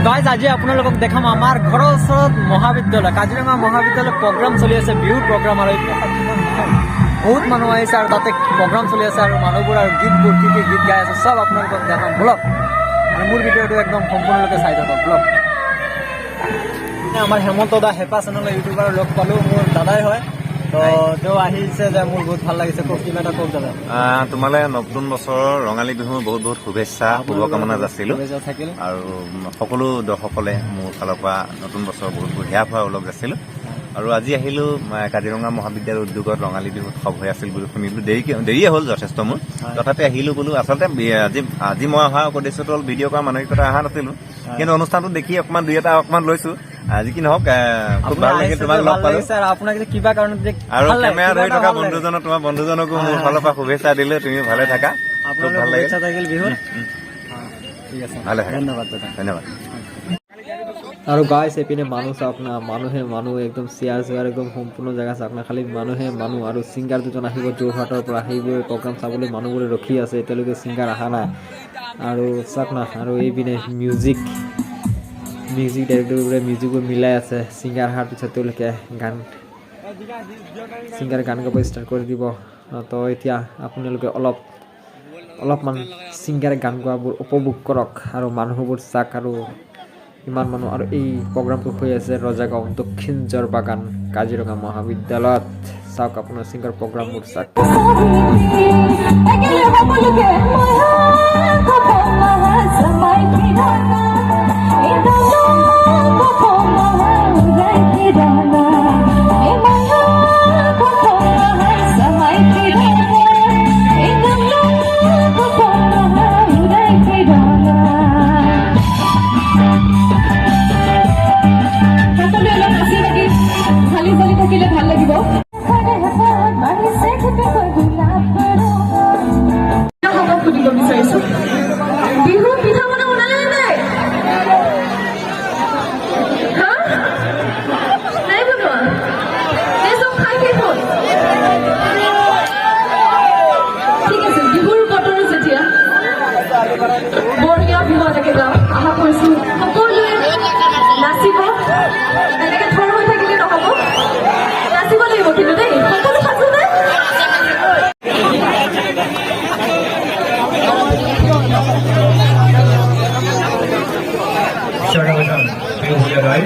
Guys আজি আপোনালোকক দেখাম আমাৰ ঘৰৰ ওচৰত মহাবিদ্যালয় কাজিৰঙা মহাবিদ্যালয় প্ৰগ্ৰাম চলি আছে, বিহু প্ৰগ্ৰাম। আৰু বহুত মানুহ আহিছে আৰু তাতে প্ৰগ্ৰাম চলি আছে আৰু মানুহবোৰ আৰু গীতবোৰ কি গীত গাই আছে চব আপোনালোকক দেখাম ব্লগ। আৰু মোৰ ভিডিঅ'টো একদম সম্পূৰ্ণৰূপে চাই থাকক ব্লগ। আমাৰ হেমন্ত দা হেপা চেনেলৰ ইউটিউবাৰ লগ পালোঁ, মোৰ দাদাই হয়। তো তেওঁ আহিছে যে মোৰ বহুত ভাল লাগিছে। কওক কিবা এটা কওক দাদা। তোমালে নতুন বছৰৰ ৰঙালী বিহুৰ বহুত বহুত শুভেচ্ছা শুভকামনা যাচিলোঁ। আৰু সকলো দৰ্শকলে মোৰ ফালৰ পৰা নতুন বছৰৰ বহুত বহুত হেয়া ভৰা ওলগ যাচিলোঁ। আৰু আজি আহিলোঁ কাজিৰঙা মহাবিদ্যালয় উদ্যোগত ৰঙালী বিহু উৎসৱ হৈ আছিল বুলি শুনিলোঁ। দেৰিয়ে হ'ল যথেষ্ট মোৰ, তথাপি আহিলোঁ বোলো। আচলতে আজি মই অহা উদ্দেশ্যটো হ'ল ভিডিঅ' কৰা মানসিকতা অহা নাছিলোঁ, কিন্তু অনুষ্ঠানটো দেখি অকণমান দুই এটা অকণমান লৈছোঁ। আজি কি নহওক খুব ভাল লাগিল তোমাক লগ পালোঁ। আৰু কেমেৰা ধৰি থকা বন্ধুজনক তোমাৰ বন্ধুজনকো মোৰ ফালৰ পৰা শুভেচ্ছা দিলোঁ। তুমি ভালে থাকা, খুব ভাল লাগিল। ভালে থাকা, ধন্যবাদ। আৰু গাইছ এইপিনে মানুহ চাওক না, মানুহ একদম চেয়াৰ একদম সম্পূৰ্ণ জেগা চাওক না, খালি মানুহ আৰু ছিংগাৰ দুজন আহিব যোৰহাটৰ পৰা, সেইবোৰ প্ৰগ্ৰাম চাবলৈ মানুহবোৰে ৰখি আছে, এতিয়ালৈকে ছিংগাৰ অহা নাই। আৰু চাওক না, আৰু এইপিনে মিউজিক ডাইৰেক্টৰবোৰে মিউজিকবোৰ মিলাই আছে। ছিংগাৰ অহাৰ পিছত তেওঁলোকে ছিংগাৰ গান গাব ষ্টাৰ্ট কৰি দিব। তো এতিয়া আপোনালোকে অলপমান ছিংগাৰে গান গোৱাবোৰ উপভোগ কৰক আৰু মানুহবোৰ চাওক। আৰু ইমান মানুহ, আৰু এই প্ৰগ্ৰামটো হৈ আছে ৰজাগাঁও দক্ষিণ জৰবাগান কাজিৰঙা মহাবিদ্যালয়ত। চাওক আপোনাৰ ছিংগাৰ প্ৰগ্ৰামবোৰ চাওক। ভাল লাগিব। সুধিব বিচাৰিছো, বিহু পিঠা পনা বনালে নাই? নাই বনোৱা? চব খাই শেষ হ'ল? ঠিক আছে, বিহুৰ বতৰ যেতিয়া বৰগীয়া বিহু এটাকে গাওঁ আশা কৰিছো সকলোৱে নাচিব। এনেকে থৰ হৈ থাকিলে নহ'ব, নাচিব লাগিব কিন্তু দেই। সকলো সাজু নে? Silakan, Ibu Bunda Rai.